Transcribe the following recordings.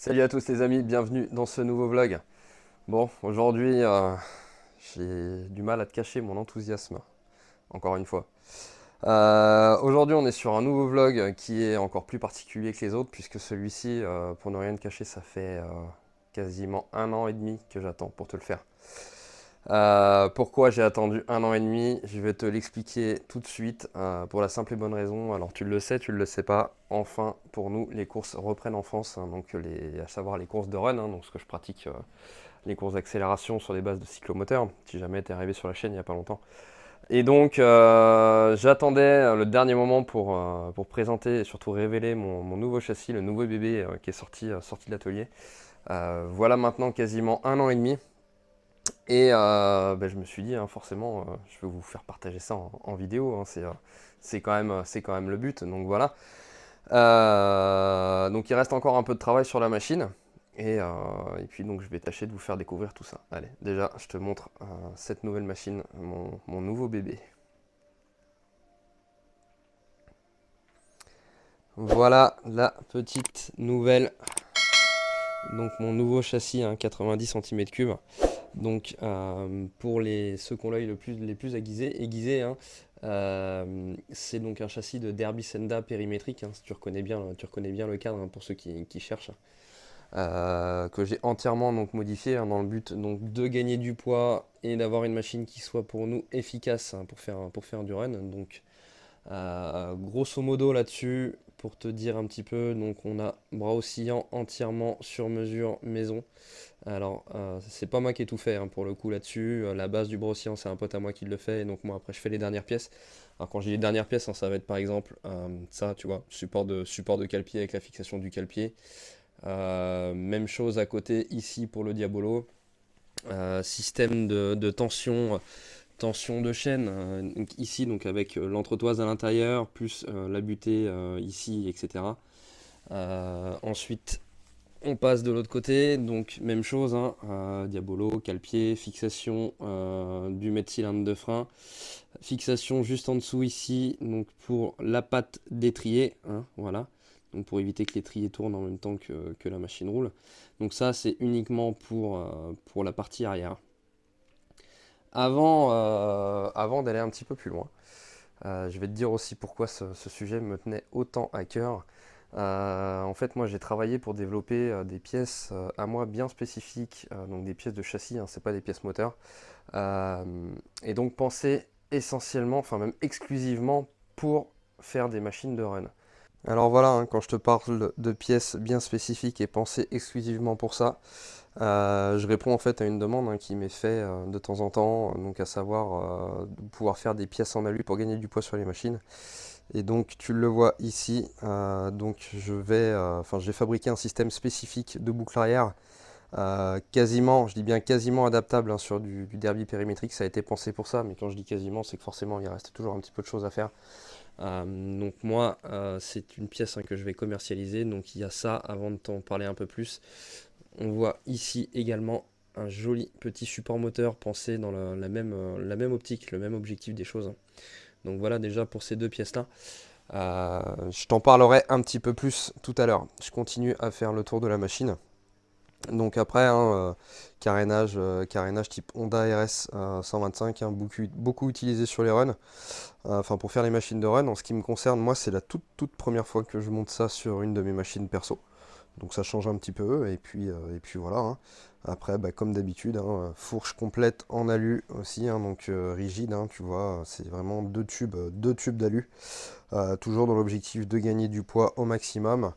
Salut à tous les amis, bienvenue dans ce nouveau vlog. Bon, aujourd'hui, j'ai du mal à te cacher mon enthousiasme, encore une fois. Aujourd'hui, on est sur un nouveau vlog qui est encore plus particulier que les autres, puisque celui-ci, pour ne rien te cacher, ça fait quasiment 1 an et demi que j'attends pour te le faire. Pourquoi j'ai attendu 1 an et demi? Je vais te l'expliquer tout de suite, pour la simple et bonne raison. Alors tu le sais, tu ne le sais pas, enfin pour nous les courses reprennent en France, hein, donc à savoir les courses de run, hein, donc ce que je pratique, les courses d'accélération sur des bases de cyclomoteur, si jamais tu es arrivé sur la chaîne il n'y a pas longtemps. Et donc j'attendais le dernier moment pour présenter et surtout révéler mon nouveau châssis, le nouveau bébé qui est sorti de l'atelier. Voilà maintenant quasiment 1 an et demi. Et je me suis dit, hein, forcément, je vais vous faire partager ça en vidéo, hein, c'est quand même le but, donc voilà. Donc il reste encore un peu de travail sur la machine, et puis donc je vais tâcher de vous faire découvrir tout ça. Allez, déjà, je te montre cette nouvelle machine, mon nouveau bébé. Voilà la petite nouvelle, donc mon nouveau châssis, hein, 90 cm3. Donc pour ceux qui ont l'œil les plus aiguisés, hein, c'est donc un châssis de Derby Senda périmétrique, hein, si tu reconnais bien le cadre, hein, pour ceux qui cherchent, que j'ai entièrement donc modifié, hein, dans le but donc de gagner du poids et d'avoir une machine qui soit pour nous efficace, hein, pour faire du run. Donc grosso modo là-dessus, pour te dire un petit peu, donc on a bras oscillant entièrement sur mesure maison. Alors, c'est pas moi qui ai tout fait, hein, pour le coup là-dessus. La base du brossier, c'est un pote à moi qui le fait, et donc moi après je fais les dernières pièces. Alors quand j'ai les dernières pièces, hein, ça va être par exemple ça, tu vois, support de cale-pied avec la fixation du cale-pied. Même chose à côté ici pour le Diabolo. Système de tension de chaîne, donc ici donc avec l'entretoise à l'intérieur, plus la butée ici, etc. Ensuite, on passe de l'autre côté, donc même chose, hein, Diabolo, cale-pied, fixation du mètre-cylindre de frein, fixation juste en dessous ici, donc pour la patte d'étrier, hein, voilà, donc pour éviter que l'étrier tourne en même temps que la machine roule. Donc ça c'est uniquement pour la partie arrière. Avant d'aller un petit peu plus loin, je vais te dire aussi pourquoi ce sujet me tenait autant à cœur. En fait, moi j'ai travaillé pour développer des pièces à moi bien spécifiques, donc des pièces de châssis, hein, c'est pas des pièces moteurs, euh, et donc pensées essentiellement, enfin même exclusivement pour faire des machines de run. Alors voilà, hein, quand je te parle de pièces bien spécifiques et pensées exclusivement pour ça, je réponds en fait à une demande, hein, qui m'est faite de temps en temps, donc à savoir de pouvoir faire des pièces en alu pour gagner du poids sur les machines. Et donc tu le vois ici, donc j'ai fabriqué un système spécifique de boucle arrière, quasiment, je dis bien quasiment adaptable, hein, sur du derby périmétrique. Ça a été pensé pour ça, mais quand je dis quasiment, c'est que forcément il reste toujours un petit peu de choses à faire. Donc moi, c'est une pièce, hein, que je vais commercialiser, donc il y a ça. Avant de t'en parler un peu plus, on voit ici également un joli petit support moteur pensé dans la même optique, le même objectif des choses, hein. Donc voilà déjà pour ces deux pièces-là. Je t'en parlerai un petit peu plus tout à l'heure. Je continue à faire le tour de la machine. Donc après, hein, carénage type Honda RS 125, hein, beaucoup utilisé sur les runs, enfin pour faire les machines de run. En ce qui me concerne, moi c'est la toute première fois que je monte ça sur une de mes machines perso. Donc ça change un petit peu, et puis voilà, hein. Après, comme d'habitude, hein, fourche complète en alu aussi, hein, donc rigide, hein, tu vois, c'est vraiment deux tubes d'alu, toujours dans l'objectif de gagner du poids au maximum.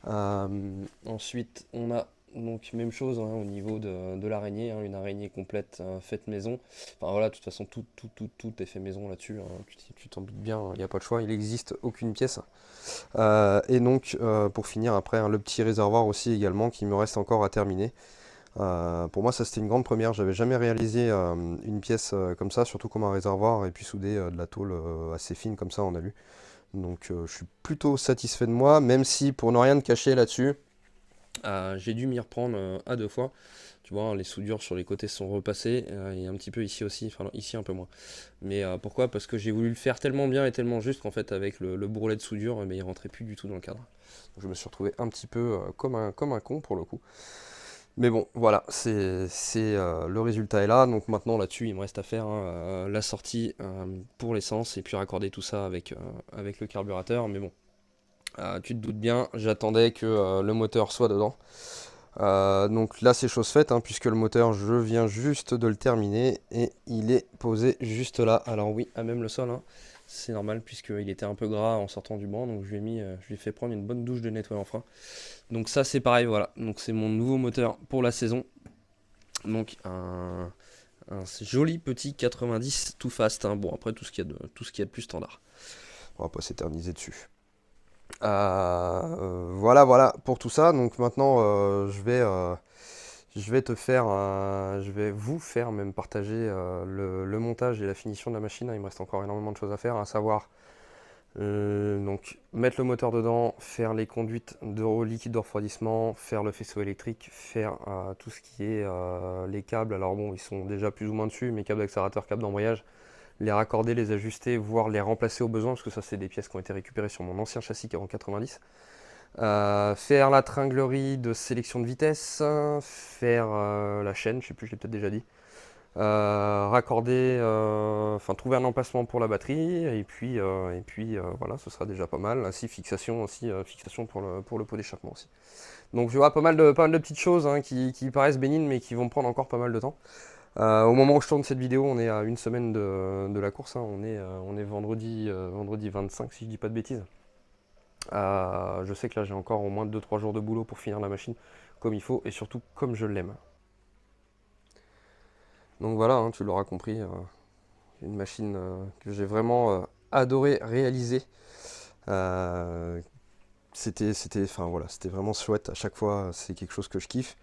Ensuite, on a donc même chose, hein, au niveau de l'araignée, hein, une araignée complète, faite maison. Enfin voilà, de toute façon, tout est fait maison là-dessus, hein, tu t'en doutes bien, il n'y a pas de choix, il n'existe aucune pièce. Et donc, pour finir, après, hein, le petit réservoir aussi également qui me reste encore à terminer. Pour moi, ça c'était une grande première. J'avais jamais réalisé une pièce comme ça, surtout comme un réservoir, et puis souder de la tôle assez fine comme ça en alu. Donc, je suis plutôt satisfait de moi, même si pour ne rien te cacher là-dessus, J'ai dû m'y reprendre à 2 fois. Tu vois, les soudures sur les côtés sont repassées, et un petit peu ici aussi, enfin non, ici un peu moins. Mais pourquoi? Parce que j'ai voulu le faire tellement bien et tellement juste qu'en fait avec le bourrelet de soudure, mais il rentrait plus du tout dans le cadre. Donc je me suis retrouvé un petit peu comme un con pour le coup. Mais bon, voilà, le résultat est là. Donc maintenant là-dessus, il me reste à faire la sortie pour l'essence et puis raccorder tout ça avec le carburateur. Mais bon, tu te doutes bien, j'attendais que le moteur soit dedans. Donc là c'est chose faite, hein, puisque le moteur je viens juste de le terminer et il est posé juste là. Alors oui, à même le sol, hein, c'est normal puisqu'il était un peu gras en sortant du banc, donc je lui ai fait prendre une bonne douche de nettoyant frein. Donc ça c'est pareil, voilà, donc c'est mon nouveau moteur pour la saison. Donc un joli petit 90 tout fast, hein. Bon après tout ce qu'il y a de plus standard. On va pas s'éterniser dessus. Voilà pour tout ça. Donc maintenant, je vais vous faire même partager le montage et la finition de la machine. Il me reste encore énormément de choses à faire, à savoir donc mettre le moteur dedans, faire les conduites de liquide de refroidissement, faire le faisceau électrique, faire tout ce qui est les câbles. Alors bon, ils sont déjà plus ou moins dessus, mes câbles d'accélérateur, câbles d'embrayage, les raccorder, les ajuster, voire les remplacer au besoin, parce que ça c'est des pièces qui ont été récupérées sur mon ancien châssis en 90. Faire la tringlerie de sélection de vitesse, faire la chaîne, je sais plus, je l'ai peut-être déjà dit. Raccorder, enfin trouver un emplacement pour la batterie, et puis voilà, ce sera déjà pas mal. Ainsi fixation aussi, fixation pour le pot d'échappement aussi. Donc tu vois, pas mal de petites choses, hein, qui paraissent bénignes mais qui vont prendre encore pas mal de temps. Au moment où je tourne cette vidéo, on est à une semaine de la course, hein. On est vendredi 25 si je dis pas de bêtises. Je sais que là j'ai encore au moins 2-3 jours de boulot pour finir la machine comme il faut et surtout comme je l'aime. Donc voilà, hein, tu l'auras compris, une machine que j'ai vraiment adoré réaliser. Enfin voilà, c'était vraiment chouette. À chaque fois, c'est quelque chose que je kiffe.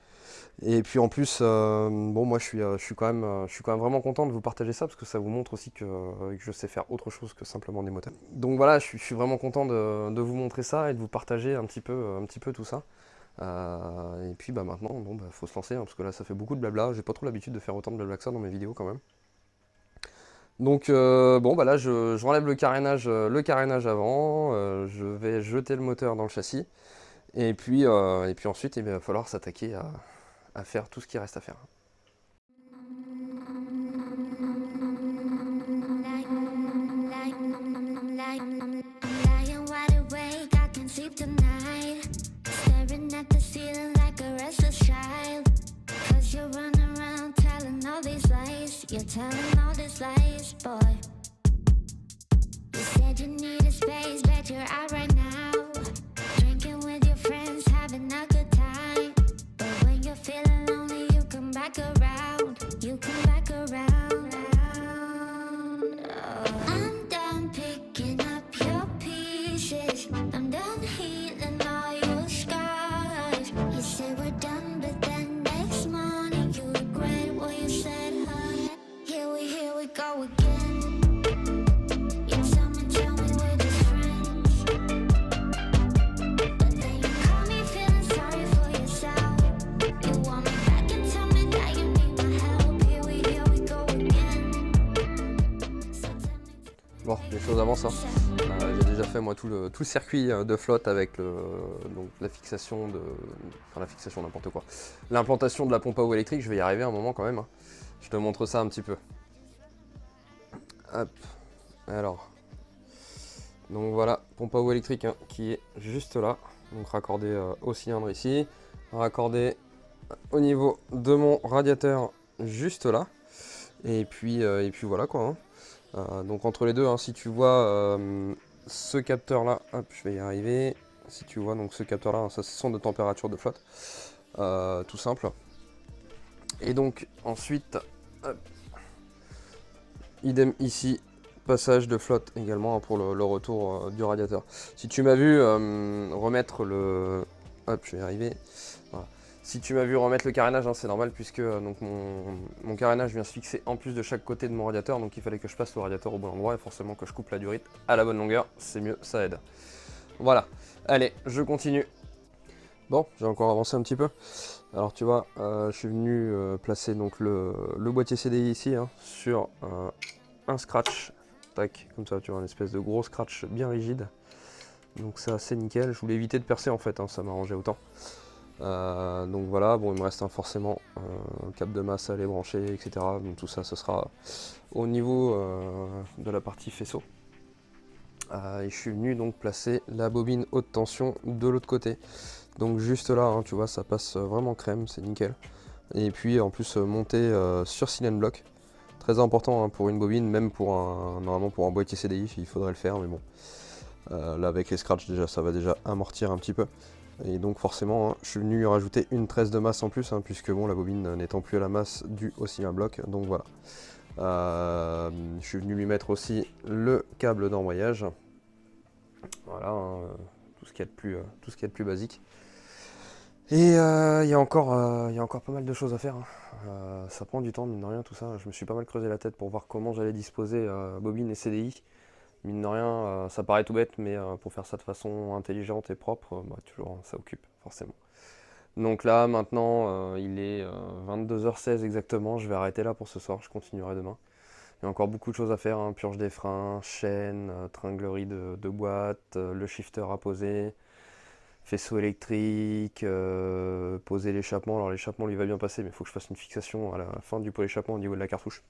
Et puis en plus, bon, moi je suis quand même vraiment content de vous partager ça parce que ça vous montre aussi que je sais faire autre chose que simplement des moteurs. Donc voilà, je suis vraiment content de vous montrer ça et de vous partager un petit peu tout ça. Et puis bah maintenant, bon, bah, faut se lancer, hein, parce que là ça fait beaucoup de blabla. J'ai pas trop l'habitude de faire autant de blabla que ça dans mes vidéos quand même. Donc bon bah là j'enlève le carénage avant, je vais jeter le moteur dans le châssis et puis ensuite il va falloir s'attaquer à faire tout ce qui reste à faire. You're telling all these lies, boy. You said you needed space, but you're out right now, drinking with your friends, having a good time. But when you're feeling lonely, you come back around. You come back around. Oh. I'm done picking up your pieces. I'm done healing all your scars. You say we're done, but then next morning you regret what you said, honey. Here we go again. You tell me we're just friends, but then you call me feeling sorry for yourself. You want me back and tell me that you need my help. Here we go again. So tell me. Bon, les choses avancent, hein. J'ai déjà fait moi tout le circuit de flotte avec donc la fixation enfin la fixation n'importe quoi. L'implantation de la pompe à eau électrique, je vais y arriver un moment quand même, hein. Je te montre ça un petit peu. Hop. Alors. Donc voilà, pompe à eau électrique, hein, qui est juste là. Donc raccordé au cylindre ici. Raccordé au niveau de mon radiateur juste là. Et puis voilà quoi, hein. Donc entre les deux, hein, si tu vois ce capteur là, hop, je vais y arriver. Si tu vois donc ce capteur là, hein, ça c'est son de température de flotte. Tout simple. Et donc ensuite, hop, idem ici, passage de flotte également, hein, pour le retour du radiateur. Si tu m'as vu remettre le... Hop, je vais y arriver. Voilà. Si tu m'as vu remettre le carénage, hein, c'est normal puisque donc mon carénage vient se fixer en plus de chaque côté de mon radiateur, donc il fallait que je passe le radiateur au bon endroit et forcément que je coupe la durite à la bonne longueur, c'est mieux, ça aide. Voilà, allez, je continue. Bon, j'ai encore avancé un petit peu. Alors tu vois, je suis venu placer donc le boîtier CDI ici hein, sur un scratch. Tac, comme ça tu vois, une espèce de gros scratch bien rigide. Donc ça c'est nickel. Je voulais éviter de percer en fait, hein, ça m'arrangeait autant. Donc voilà, bon il me reste forcément un câble de masse à aller brancher, etc. Donc tout ça ce sera au niveau de la partie faisceau. Et je suis venu donc placer la bobine haute tension de l'autre côté. Donc juste là, hein, tu vois, ça passe vraiment crème, c'est nickel. Et puis en plus monté sur silent block. Très important hein, pour une bobine, même pour normalement pour un boîtier CDI, il faudrait le faire, mais bon. Là avec les scratchs déjà, ça va déjà amortir un petit peu. Et donc forcément, hein, je suis venu rajouter une tresse de masse en plus, hein, puisque bon, la bobine n'étant plus à la masse due au silent block, donc voilà. Je suis venu lui mettre aussi le câble d'embrayage. Voilà, hein, tout ce qu'il y a de plus basique. Et il y a encore pas mal de choses à faire. Hein. Ça prend du temps, mine de rien, tout ça. Je me suis pas mal creusé la tête pour voir comment j'allais disposer bobine et CDI. Mine de rien, ça paraît tout bête, mais pour faire ça de façon intelligente et propre, bah, toujours, ça occupe, forcément. Donc là, maintenant, il est 22h16 exactement. Je vais arrêter là pour ce soir, je continuerai demain. Il y a encore beaucoup de choses à faire, hein. Purge des freins, chaîne, tringlerie de boîte, le shifter à poser, faisceau électrique, poser l'échappement. Alors l'échappement lui va bien passer, mais il faut que je fasse une fixation à la fin du pot d'échappement au niveau de la cartouche.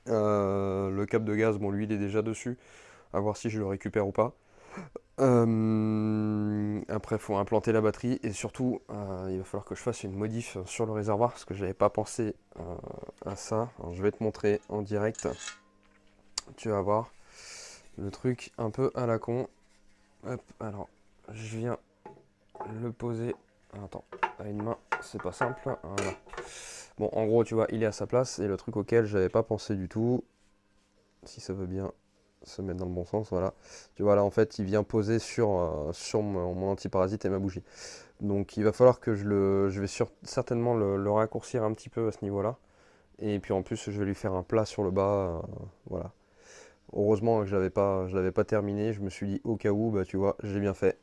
Le câble de gaz, bon lui il est déjà dessus, à voir si je le récupère ou pas. Après il faut implanter la batterie et surtout il va falloir que je fasse une modif sur le réservoir parce que j'avais pas pensé à ça. Alors, je vais te montrer en direct, tu vas voir le truc un peu à la con. Hop, alors je viens le poser, attends, à une main c'est pas simple, voilà. Bon en gros tu vois il est à sa place et le truc auquel j'avais pas pensé du tout, si ça veut bien se mettre dans le bon sens, voilà. Tu vois là en fait il vient poser sur mon antiparasite et ma bougie. Donc il va falloir que je vais certainement le raccourcir un petit peu à ce niveau là. Et puis en plus je vais lui faire un plat sur le bas, voilà. Heureusement que je l'avais pas terminé, je me suis dit au cas où, bah tu vois, j'ai bien fait.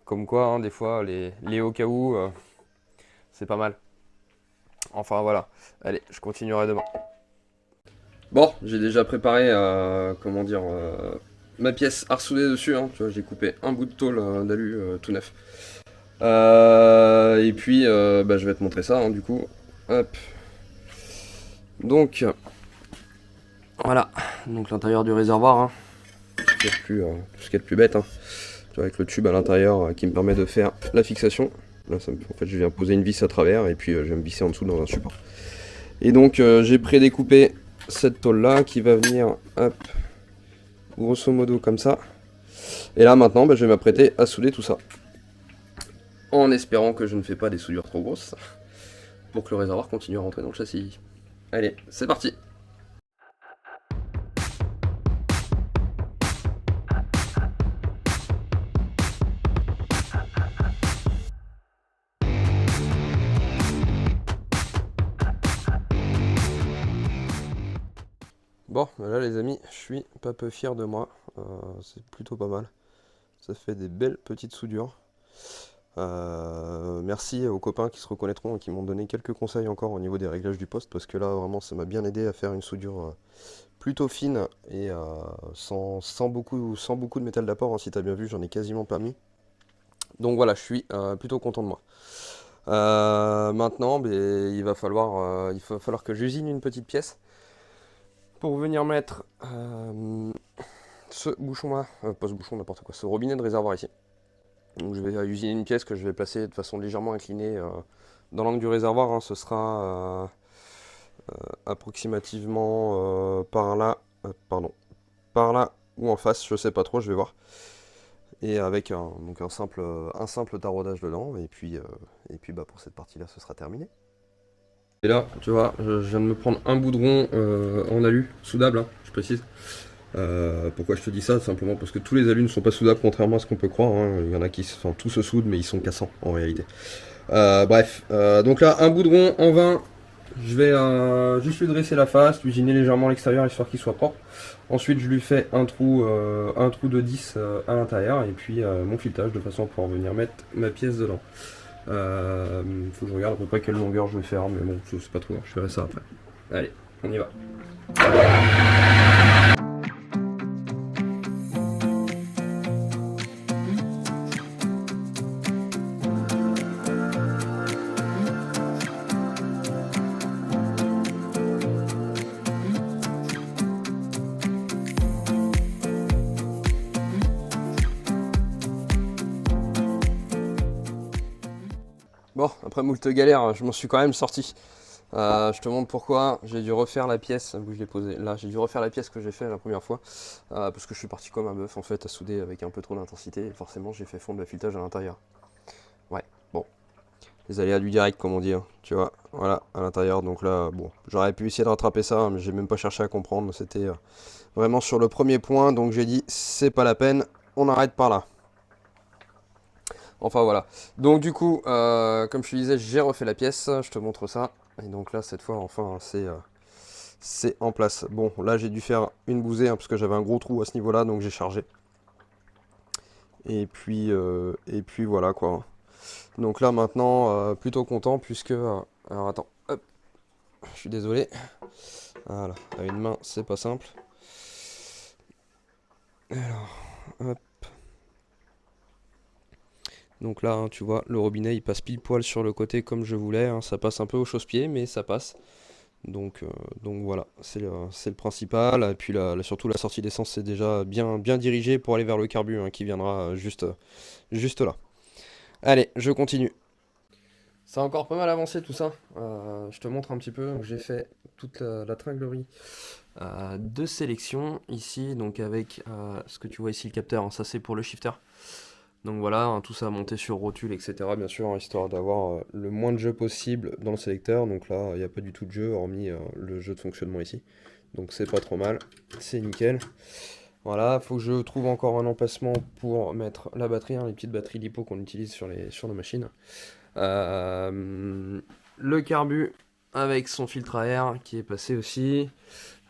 Comme quoi, hein, des fois les au cas où, c'est pas mal. Enfin voilà, allez, je continuerai demain. Bon, j'ai déjà préparé, comment dire, ma pièce à ressouder dessus, hein. Tu vois, j'ai coupé un bout de tôle d'alu tout neuf. Et puis, bah, je vais te montrer ça, hein, du coup. Hop. Donc, voilà. Donc l'intérieur du réservoir, hein. Tout ce qu'il y a de plus bête, hein. Tu vois, avec le tube à l'intérieur qui me permet de faire la fixation. Là, en fait, je viens poser une vis à travers et puis je vais me visser en dessous dans un support. Et donc, j'ai prédécoupé cette tôle là qui va venir, hop, grosso modo comme ça. Et là maintenant bah, je vais m'apprêter à souder tout ça, en espérant que je ne fais pas des soudures trop grosses pour que le réservoir continue à rentrer dans le châssis. Allez, c'est parti. Bon, là les amis, je suis pas peu fier de moi, c'est plutôt pas mal. Ça fait des belles petites soudures. Merci aux copains qui se reconnaîtront et qui m'ont donné quelques conseils encore au niveau des réglages du poste, parce que là vraiment ça m'a bien aidé à faire une soudure plutôt fine et sans beaucoup de métal d'apport, hein. Si t'as bien vu, j'en ai quasiment pas mis. Donc voilà, je suis plutôt content de moi. Maintenant, il va falloir que j'usine une petite pièce pour venir mettre ce bouchon là, pas ce bouchon, n'importe quoi, ce robinet de réservoir ici. Donc je vais usiner une pièce que je vais placer de façon légèrement inclinée dans l'angle du réservoir, hein. Ce sera approximativement par là, par là ou en face, je sais pas trop, je vais voir. Et avec un simple taraudage dedans, et puis bah, pour cette partie là ce sera terminé. Et là, tu vois, je viens de me prendre un bout de rond en alu, soudable, hein, je précise. Pourquoi je te dis ça? Simplement parce que tous les alus ne sont pas soudables, contrairement à ce qu'on peut croire, hein. Il y en a qui tout se soudent, mais ils sont cassants en réalité. Bref, donc là, un bout de rond en 20, Je vais juste lui dresser la face, lui giner légèrement l'extérieur histoire qu'il soit propre. Ensuite, je lui fais un trou de 10 à l'intérieur et puis mon filetage de façon à pouvoir venir mettre ma pièce dedans. Faut que je regarde à peu près quelle longueur je vais faire, mais bon, je sais pas trop, je ferai ça après. Allez, on y va. Bon, après moult galères, je m'en suis quand même sorti. Je te montre pourquoi. J'ai dû refaire la pièce où je l'ai posée. Là, j'ai dû refaire la pièce que j'ai fait la première fois. Parce que je suis parti comme un bœuf en fait à souder avec un peu trop d'intensité. Et forcément, j'ai fait fondre le filetage à l'intérieur. Ouais, bon. Les aléas du direct, comme on dit. Hein, tu vois, voilà, à l'intérieur. Donc là, bon, j'aurais pu essayer de rattraper ça, mais j'ai même pas cherché à comprendre. C'était vraiment sur le premier point. Donc j'ai dit, c'est pas la peine. On arrête par là. Enfin voilà. Donc du coup, comme je te disais, j'ai refait la pièce. Je te montre ça. Et donc là, cette fois, enfin, c'est en place. Bon, là, j'ai dû faire une bousée parce que j'avais un gros trou à ce niveau-là, donc j'ai chargé. Et puis voilà quoi. Donc là, maintenant, plutôt content puisque... alors attends, hop, je suis désolé. Voilà, à une main, c'est pas simple. Alors, hop. Donc là, hein, tu vois, le robinet il passe pile poil sur le côté comme je voulais. Hein, ça passe un peu au chausse-pied, mais ça passe. Donc voilà, c'est le principal. Et puis surtout la sortie d'essence c'est déjà bien dirigé pour aller vers le carbu hein, qui viendra juste là. Allez, je continue. Ça a encore pas mal avancé tout ça. Je te montre un petit peu. J'ai fait toute la tringlerie de sélection ici, donc avec ce que tu vois ici le capteur, hein, ça c'est pour le shifter. Donc voilà, hein, tout ça monté sur rotule, etc. Bien sûr, hein, histoire d'avoir le moins de jeu possible dans le sélecteur. Donc là, il n'y a pas du tout de jeu, hormis le jeu de fonctionnement ici. Donc c'est pas trop mal, c'est nickel. Voilà, faut que je trouve encore un emplacement pour mettre la batterie, hein, les petites batteries lipo qu'on utilise sur nos machines. Le carbu avec son filtre à air qui est passé aussi.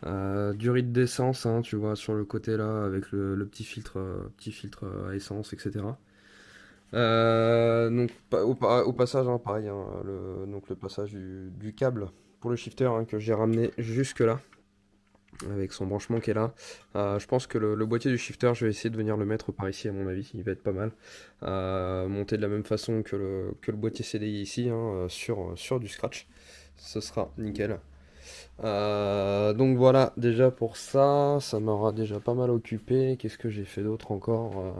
Du rythme d'essence, hein, tu vois, sur le côté là, avec le petit filtre à essence, etc. Donc au passage, hein, pareil, hein, donc le passage du câble pour le shifter hein, que j'ai ramené jusque là, avec son branchement qui est là. Je pense que le boîtier du shifter, je vais essayer de venir le mettre par ici à mon avis, il va être pas mal. Monté de la même façon que le boîtier CDI ici, hein, sur du scratch, ce sera nickel. Donc voilà, déjà pour ça, ça m'aura déjà pas mal occupé. Qu'est-ce que j'ai fait d'autre encore?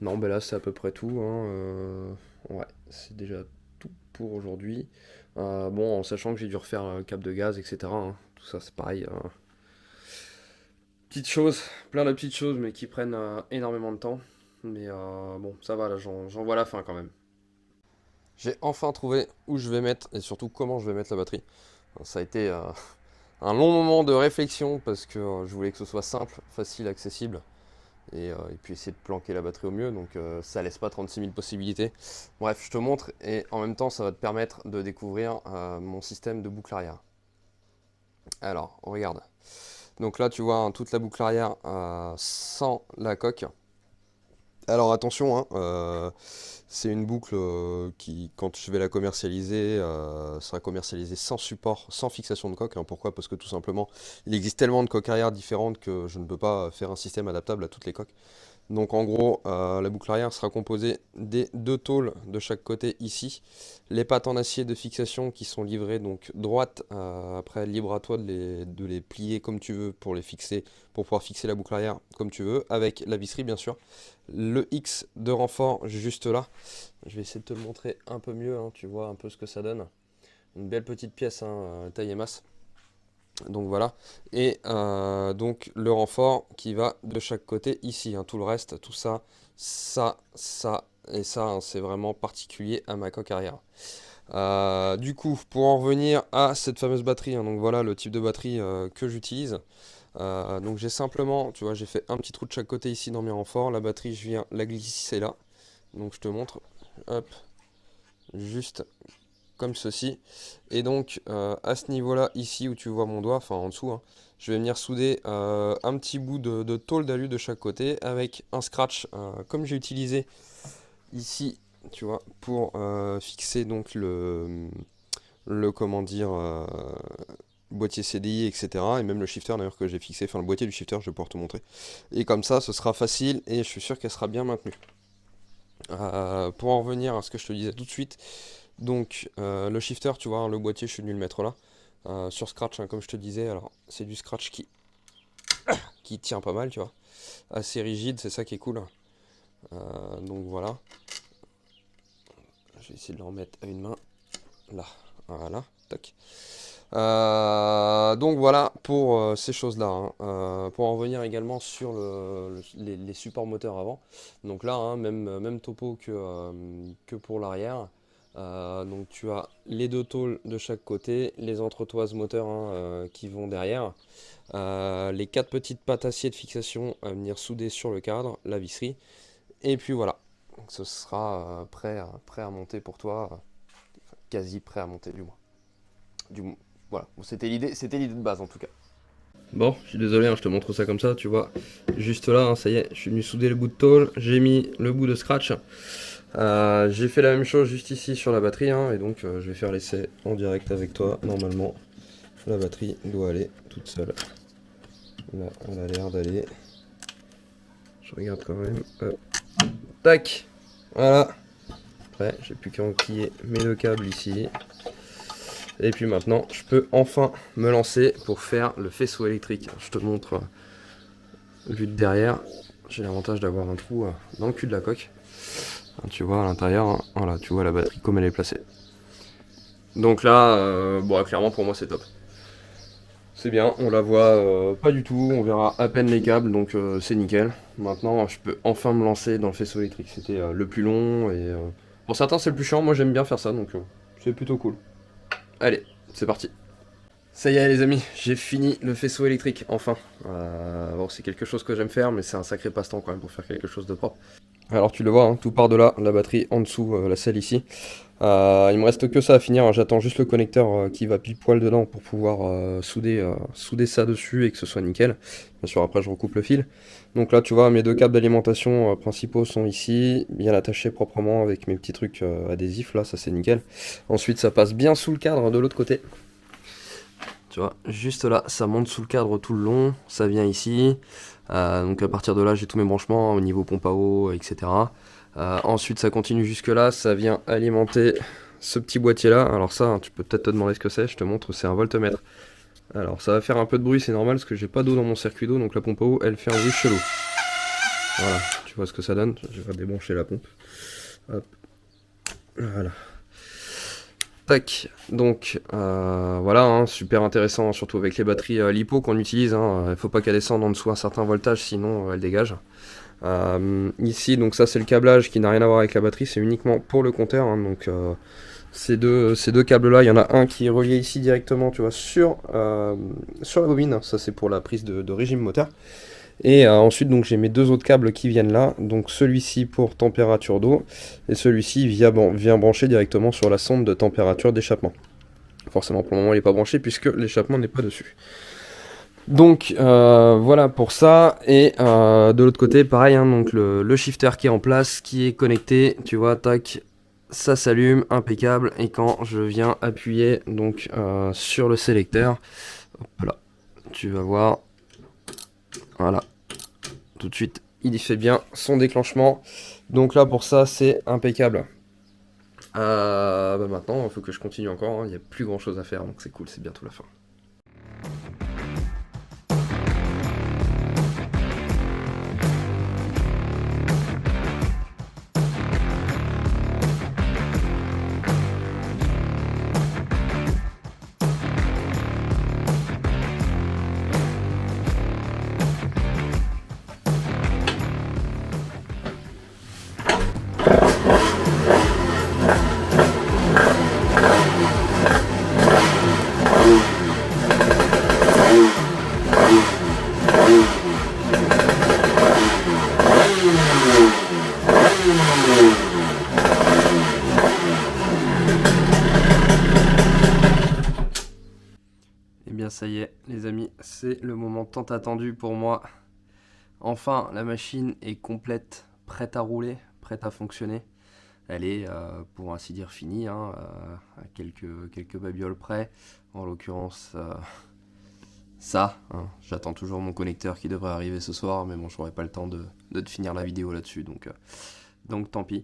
Non, ben là c'est à peu près tout. Hein, ouais, c'est déjà tout pour aujourd'hui. Bon, en sachant que j'ai dû refaire un câble de gaz, etc. Hein, tout ça c'est pareil. Petites choses, plein de petites choses, mais qui prennent énormément de temps. Mais bon, ça va, là j'en vois la fin quand même. J'ai enfin trouvé où je vais mettre et surtout comment je vais mettre la batterie. Ça a été un long moment de réflexion parce que je voulais que ce soit simple, facile, accessible et puis essayer de planquer la batterie au mieux. Donc ça laisse pas 36 000 possibilités. Bref, je te montre et en même temps ça va te permettre de découvrir mon système de boucle arrière. Alors, on regarde. Donc là tu vois hein, toute la boucle arrière sans la coque. Alors attention, hein, c'est une boucle qui, quand je vais la commercialiser, sera commercialisée sans support, sans fixation de coque. Hein. Pourquoi? Parce que tout simplement, il existe tellement de coques arrière différentes que je ne peux pas faire un système adaptable à toutes les coques. Donc en gros, la boucle arrière sera composée des deux tôles de chaque côté ici. Les pattes en acier de fixation qui sont livrées donc droites. Après, libre à toi de les plier comme tu veux pour les fixer, pour pouvoir fixer la boucle arrière comme tu veux, avec la visserie bien sûr. Le X de renfort juste là. Je vais essayer de te le montrer un peu mieux, hein, tu vois un peu ce que ça donne. Une belle petite pièce, hein, taille et masse. Donc voilà, et donc le renfort qui va de chaque côté ici, hein. Tout le reste, tout ça, ça et ça, hein, c'est vraiment particulier à ma coque arrière. Du coup, pour en revenir à cette fameuse batterie, hein, donc voilà le type de batterie que j'utilise. Donc j'ai simplement, tu vois, j'ai fait un petit trou de chaque côté ici dans mes renforts. La batterie, je viens la glisser là. Donc je te montre, hop, juste comme ceci. Et donc à ce niveau-là, ici où tu vois mon doigt, enfin en dessous, hein, je vais venir souder un petit bout de tôle d'alu de chaque côté avec un scratch comme j'ai utilisé ici, tu vois, pour fixer donc le comment dire, boîtier CDI, etc. Et même le shifter d'ailleurs que j'ai fixé, enfin le boîtier du shifter, je vais pouvoir te montrer. Et comme ça, ce sera facile et je suis sûr qu'elle sera bien maintenue. Pour en revenir à ce que je te disais tout de suite, donc le shifter, tu vois, hein, le boîtier, je suis venu le mettre là. Sur scratch, hein, comme je te disais, alors c'est du scratch qui tient pas mal, tu vois. Assez rigide, c'est ça qui est cool. Donc voilà. Je vais essayer de le remettre à une main. Là, voilà, tac. Donc voilà pour ces choses-là, hein. Pour en revenir également sur les supports moteurs avant. Donc là, hein, même topo que pour l'arrière. Donc tu as les deux tôles de chaque côté, les entretoises moteurs, hein, qui vont derrière. Les 4 petites pattes acier de fixation à venir souder sur le cadre, la visserie. Et puis voilà. Donc ce sera prêt à monter pour toi. Quasi prêt à monter du moins. Voilà, bon, c'était l'idée de base en tout cas. Bon, je suis désolé, hein, je te montre ça comme ça, tu vois. Juste là, hein, ça y est, je suis venu souder le bout de tôle, j'ai mis le bout de scratch. J'ai fait la même chose juste ici sur la batterie, hein, et donc je vais faire l'essai en direct avec toi. Normalement, la batterie doit aller toute seule. Là, elle a l'air d'aller. Je regarde quand même. Tac, voilà. Après, j'ai plus qu'à enquiller mes 2 câbles ici. Et puis maintenant, je peux enfin me lancer pour faire le faisceau électrique. Je te montre, vu de derrière, j'ai l'avantage d'avoir un trou dans le cul de la coque. Tu vois à l'intérieur, hein, voilà, tu vois la batterie comme elle est placée. Donc là, bon, clairement pour moi c'est top. C'est bien, on la voit pas du tout, on verra à peine les câbles, donc c'est nickel. Maintenant, je peux enfin me lancer dans le faisceau électrique. C'était le plus long et pour certains c'est le plus chiant. Moi j'aime bien faire ça, donc c'est plutôt cool. Allez, c'est parti. Ça y est les amis, j'ai fini le faisceau électrique, enfin. Bon, c'est quelque chose que j'aime faire, mais c'est un sacré passe-temps quand même pour faire quelque chose de propre. Alors tu le vois, hein, tout part de là, la batterie en dessous, la selle ici. Il me reste que ça à finir, hein. J'attends juste le connecteur qui va pile poil dedans pour pouvoir souder ça dessus et que ce soit nickel. Bien sûr après je recoupe le fil. Donc là tu vois mes 2 câbles d'alimentation principaux sont ici, bien attachés proprement avec mes petits trucs adhésifs là, ça c'est nickel. Ensuite ça passe bien sous le cadre de l'autre côté. Tu vois, juste là, ça monte sous le cadre tout le long, ça vient ici. Donc à partir de là, j'ai tous mes branchements au niveau pompe à eau, etc. Ensuite, ça continue jusque là, ça vient alimenter ce petit boîtier là. Alors ça, hein, tu peux peut-être te demander ce que c'est, je te montre, c'est un voltmètre. Alors ça va faire un peu de bruit, c'est normal, parce que j'ai pas d'eau dans mon circuit d'eau, donc la pompe à eau, elle fait un bruit chelou. Voilà, tu vois ce que ça donne, je vais débrancher la pompe. Hop, voilà. Tac, donc voilà, hein, super intéressant, surtout avec les batteries LiPo qu'on utilise, hein, il faut pas qu'elle descende en dessous un certain voltage, sinon elle dégage. Ici, donc ça c'est le câblage qui n'a rien à voir avec la batterie, c'est uniquement pour le compteur, hein, donc ces deux câbles là, il y en a un qui est relié ici directement, tu vois, sur la bobine, ça c'est pour la prise de régime moteur. Et ensuite donc j'ai mes 2 autres câbles qui viennent là, donc celui-ci pour température d'eau et celui-ci vient brancher directement sur la sonde de température d'échappement. Forcément pour le moment il n'est pas branché puisque l'échappement n'est pas dessus. Donc voilà pour ça, et de l'autre côté pareil, hein, donc le shifter qui est en place, qui est connecté, tu vois, tac, ça s'allume, impeccable, et quand je viens appuyer donc sur le sélecteur, voilà, tu vas voir. Voilà, tout de suite, il y fait bien son déclenchement. Donc là, pour ça, c'est impeccable. Maintenant, il faut que je continue encore, hein. Il n'y a plus grand chose à faire, donc c'est cool, c'est bientôt la fin. Ça y est, les amis, c'est le moment tant attendu pour moi. Enfin, la machine est complète, prête à rouler, prête à fonctionner. Elle est, pour ainsi dire, finie, hein, à quelques babioles près. En l'occurrence, ça. Hein. J'attends toujours mon connecteur qui devrait arriver ce soir, mais bon, j'aurai pas le temps de te finir la vidéo là-dessus, donc tant pis.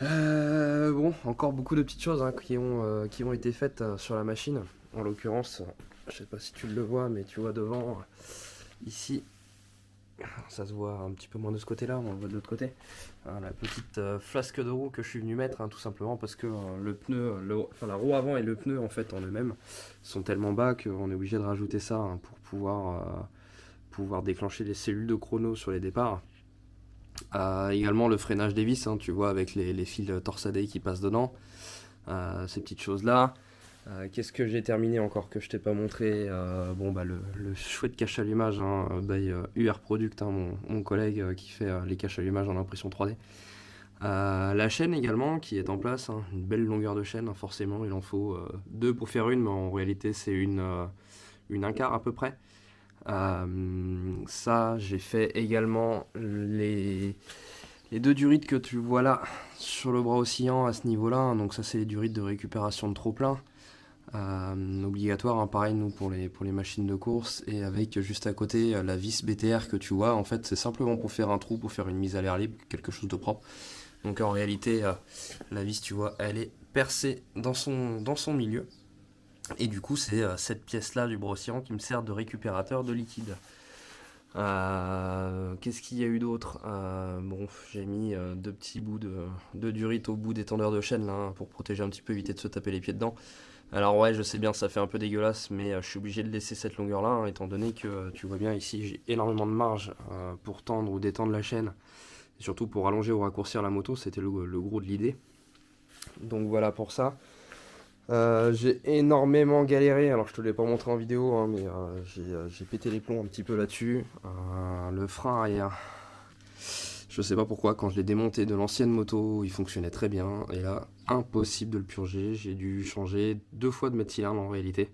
Bon, encore beaucoup de petites choses hein, qui ont été faites sur la machine. En l'occurrence, je sais pas si tu le vois, mais tu vois devant, ici, ça se voit un petit peu moins de ce côté-là, on le voit de l'autre côté. Hein, la petite flasque de roue que je suis venu mettre, hein, tout simplement parce que le pneu, la roue avant et le pneu en fait en eux-mêmes sont tellement bas qu'on est obligé de rajouter ça hein, pour pouvoir déclencher les cellules de chrono sur les départs. Également le freinage des vis, hein, tu vois, avec les fils torsadés qui passent dedans, ces petites choses-là. Qu'est-ce que j'ai terminé encore que je t'ai pas montré bon, bah, le chouette cache-allumage hein, by UR Product, hein, mon collègue qui fait les cache-allumages en impression 3D. La chaîne également qui est en place, hein, une belle longueur de chaîne, hein, forcément, il en faut deux pour faire une, mais en réalité c'est une un quart à peu près. Ça, j'ai fait également les deux durites que tu vois là sur le bras oscillant à ce niveau-là. Hein, donc ça, c'est les durites de récupération de trop-plein. Obligatoire, hein, pareil, nous, pour les machines de course. Et avec juste à côté la vis BTR que tu vois. En fait, c'est simplement pour faire un trou, pour faire une mise à l'air libre, quelque chose de propre. Donc en réalité, la vis, tu vois, elle est percée dans son milieu. Et du coup, c'est cette pièce-là du bras oscillant qui me sert de récupérateur de liquide. Qu'est-ce qu'il y a eu d'autre bon, j'ai mis deux petits bouts de durite au bout des tendeurs de chaîne là, hein, pour protéger un petit peu, éviter de se taper les pieds dedans. Alors ouais, je sais bien, ça fait un peu dégueulasse, mais je suis obligé de laisser cette longueur-là, hein, étant donné que tu vois bien ici, j'ai énormément de marge pour tendre ou détendre la chaîne. Et surtout pour allonger ou raccourcir la moto, c'était le gros de l'idée. Donc voilà pour ça. J'ai énormément galéré, alors je te l'ai pas montré en vidéo, hein, mais j'ai pété les plombs un petit peu là-dessus. Le frein arrière, je sais pas pourquoi, quand je l'ai démonté de l'ancienne moto, il fonctionnait très bien, et là, impossible de le purger, j'ai dû changer 2 fois de mètre cylindre en réalité.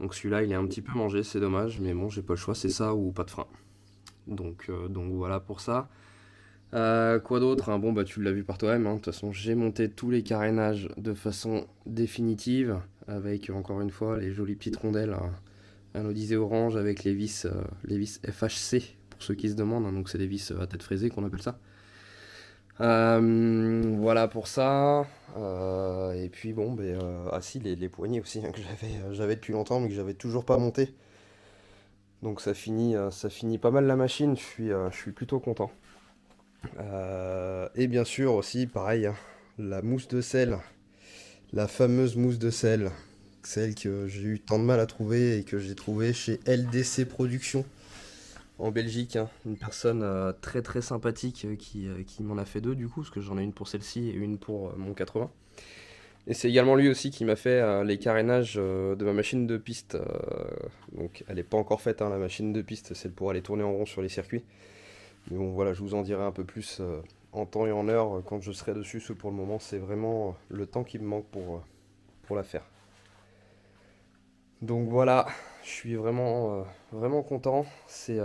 Donc celui-là, il est un petit peu mangé, c'est dommage, mais bon, j'ai pas le choix, c'est ça ou pas de frein. Donc voilà pour ça. Quoi d'autre hein, bon bah tu l'as vu par toi-même, hein. De toute façon j'ai monté tous les carénages de façon définitive avec encore une fois les jolies petites rondelles anodisées orange avec les vis FHC pour ceux qui se demandent, hein. Donc c'est des vis à tête fraisée qu'on appelle ça. Voilà pour ça. Et puis bon bah, si les poignées aussi hein, que j'avais depuis longtemps mais que j'avais toujours pas monté. Donc ça finit pas mal la machine, je suis plutôt content. Et bien sûr aussi, pareil, hein, la mousse de sel, la fameuse mousse de sel, celle que j'ai eu tant de mal à trouver et que j'ai trouvée chez LDC Productions en Belgique. Hein. Une personne très très sympathique qui m'en a fait deux du coup, parce que j'en ai une pour celle-ci et une pour mon 80. Et c'est également lui aussi qui m'a fait les carénages de ma machine de piste. Donc elle n'est pas encore faite, hein, la machine de piste, c'est pour aller tourner en rond sur les circuits. Mais bon, voilà, je vous en dirai un peu plus en temps et en heure quand je serai dessus. Ce pour le moment, c'est vraiment le temps qui me manque pour la faire. Donc voilà, je suis vraiment content. C'est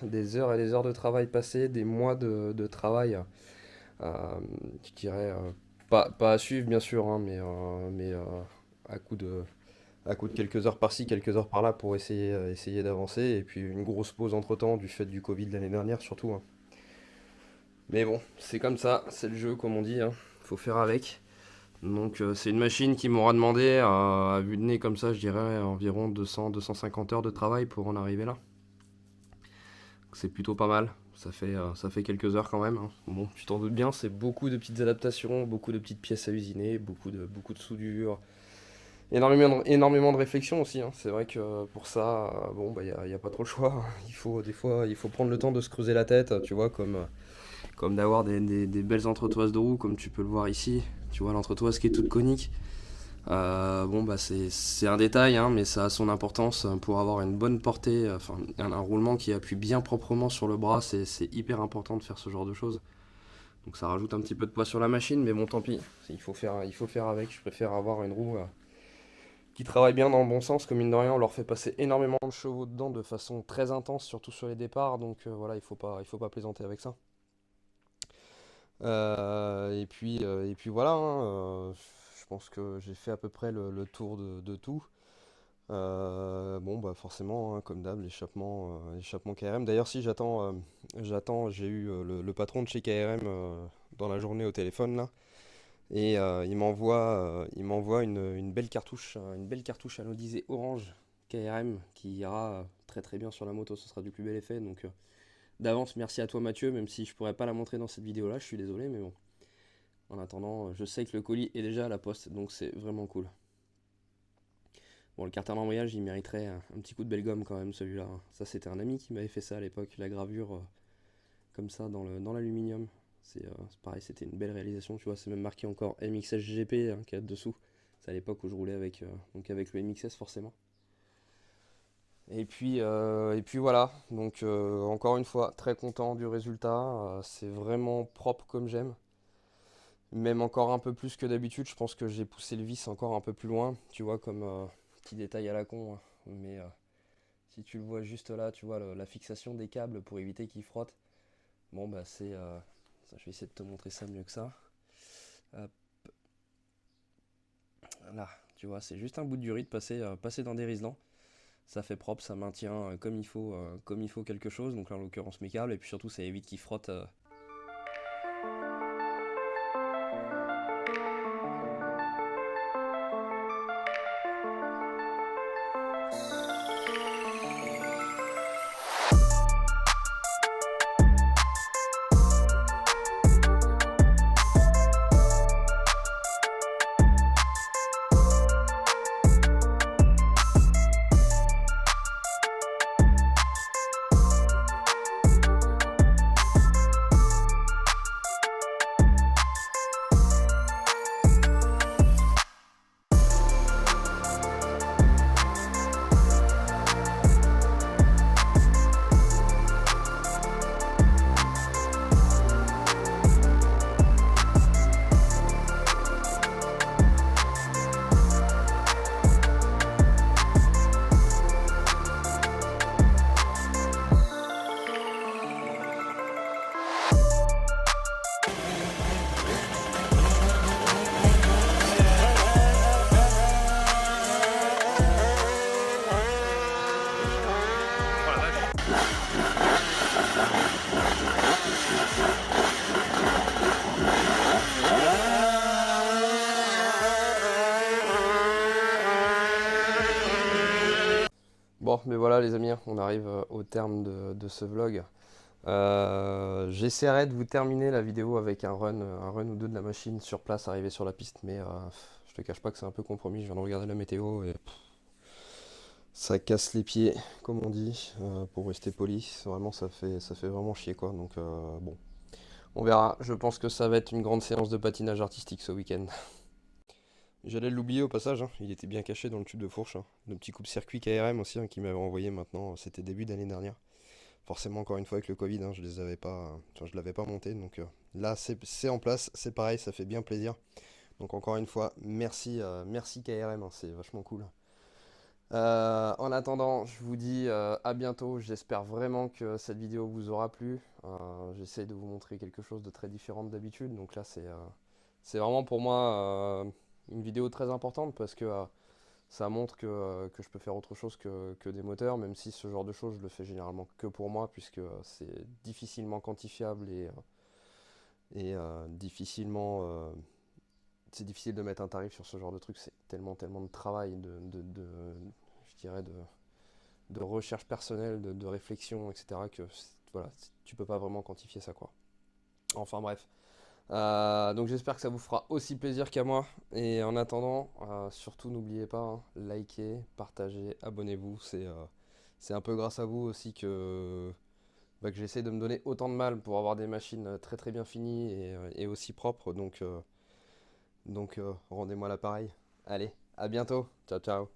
des heures et des heures de travail passées, des mois de travail. Je dirais pas à suivre, bien sûr, hein, mais à coup de quelques heures par-ci, quelques heures par-là pour essayer d'avancer. Et puis une grosse pause entre-temps du fait du Covid l'année dernière surtout. Hein. Mais bon, c'est comme ça, c'est le jeu comme on dit, hein. Faut faire avec. Donc c'est une machine qui m'aura demandé à vue de nez comme ça, je dirais environ 200-250 heures de travail pour en arriver là. C'est plutôt pas mal, ça fait quelques heures quand même. Hein. Bon, tu t'en doutes bien, c'est beaucoup de petites adaptations, beaucoup de petites pièces à usiner, beaucoup de soudure. Énormément de réflexion aussi, hein. C'est vrai que pour ça, bon, bah, y a pas trop le choix. Des fois, il faut prendre le temps de se creuser la tête, tu vois, comme d'avoir des belles entretoises de roue, comme tu peux le voir ici. Tu vois, l'entretoise qui est toute conique. Bon, bah, c'est un détail, hein, mais ça a son importance pour avoir une bonne portée, enfin, un roulement qui appuie bien proprement sur le bras. C'est hyper important de faire ce genre de choses. Donc ça rajoute un petit peu de poids sur la machine, mais bon, tant pis. Il faut faire avec. Je préfère avoir une roue qui travaillent bien dans le bon sens, comme mine de rien, on leur fait passer énormément de chevaux dedans de façon très intense, surtout sur les départs, donc voilà, il faut pas plaisanter avec ça. Et puis voilà, hein, je pense que j'ai fait à peu près le tour de tout. Bon, bah forcément, hein, comme d'hab, l'échappement KRM. D'ailleurs, si j'ai eu le patron de chez KRM dans la journée au téléphone là, et il m'envoie une belle cartouche anodisée orange KRM qui ira très très bien sur la moto. Ce sera du plus bel effet. Donc d'avance, merci à toi Mathieu, même si je pourrais pas la montrer dans cette vidéo-là, je suis désolé, mais bon. En attendant, je sais que le colis est déjà à la poste, donc c'est vraiment cool. Bon, le carter d'embrayage, il mériterait un petit coup de belle gomme quand même, celui-là, hein. Ça, c'était un ami qui m'avait fait ça à l'époque, la gravure comme ça dans l'aluminium. C'est pareil, c'était une belle réalisation, tu vois, c'est même marqué encore MXSGP hein, qui est dessous. C'est à l'époque où je roulais donc avec le MXS forcément. Et puis voilà, donc encore une fois, très content du résultat. C'est vraiment propre comme j'aime. Même encore un peu plus que d'habitude, je pense que j'ai poussé le vis encore un peu plus loin, tu vois, comme petit détail à la con, hein. Mais si tu le vois juste là, tu vois la fixation des câbles pour éviter qu'ils frottent. Bon bah je vais essayer de te montrer ça mieux que ça. Hop, là, tu vois, c'est juste un bout de durite passé dans des riselants. Ça fait propre, ça maintient comme il faut quelque chose. Donc là en l'occurrence mes câbles, et puis surtout ça évite qu'ils frottent. Bon, mais voilà les amis, on arrive au terme de ce vlog. J'essaierai de vous terminer la vidéo avec un run ou deux de la machine sur place, arrivé sur la piste, mais je te cache pas que c'est un peu compromis. Je viens de regarder la météo et ça casse les pieds, comme on dit, pour rester poli. Vraiment, ça fait vraiment chier quoi. Donc bon, on verra. Je pense que ça va être une grande séance de patinage artistique ce week-end. J'allais l'oublier au passage, hein. Il était bien caché dans le tube de fourche, hein. Le petit coupe-circuit KRM aussi, hein, qui m'avait envoyé maintenant, c'était début d'année dernière. Forcément, encore une fois, avec le Covid, hein, je les avais pas, enfin, je l'avais pas monté, donc là, c'est en place, c'est pareil, ça fait bien plaisir. Donc encore une fois, merci KRM, hein, c'est vachement cool. En attendant, je vous dis à bientôt. J'espère vraiment que cette vidéo vous aura plu. J'essaie de vous montrer quelque chose de très différent d'habitude, donc là, c'est vraiment pour moi une vidéo très importante parce que ça montre que je peux faire autre chose que des moteurs, même si ce genre de choses je le fais généralement que pour moi, puisque c'est difficilement quantifiable et c'est difficile de mettre un tarif sur ce genre de truc. C'est tellement de travail, je dirais de recherche personnelle, de réflexion, etc. que voilà, tu peux pas vraiment quantifier ça quoi. Enfin bref. Donc j'espère que ça vous fera aussi plaisir qu'à moi. Et en attendant, surtout n'oubliez pas, hein, likez, partagez, abonnez-vous. C'est un peu grâce à vous aussi que j'essaie de me donner autant de mal pour avoir des machines très très bien finies et aussi propres. Donc rendez-moi l'appareil. Allez, à bientôt. Ciao ciao.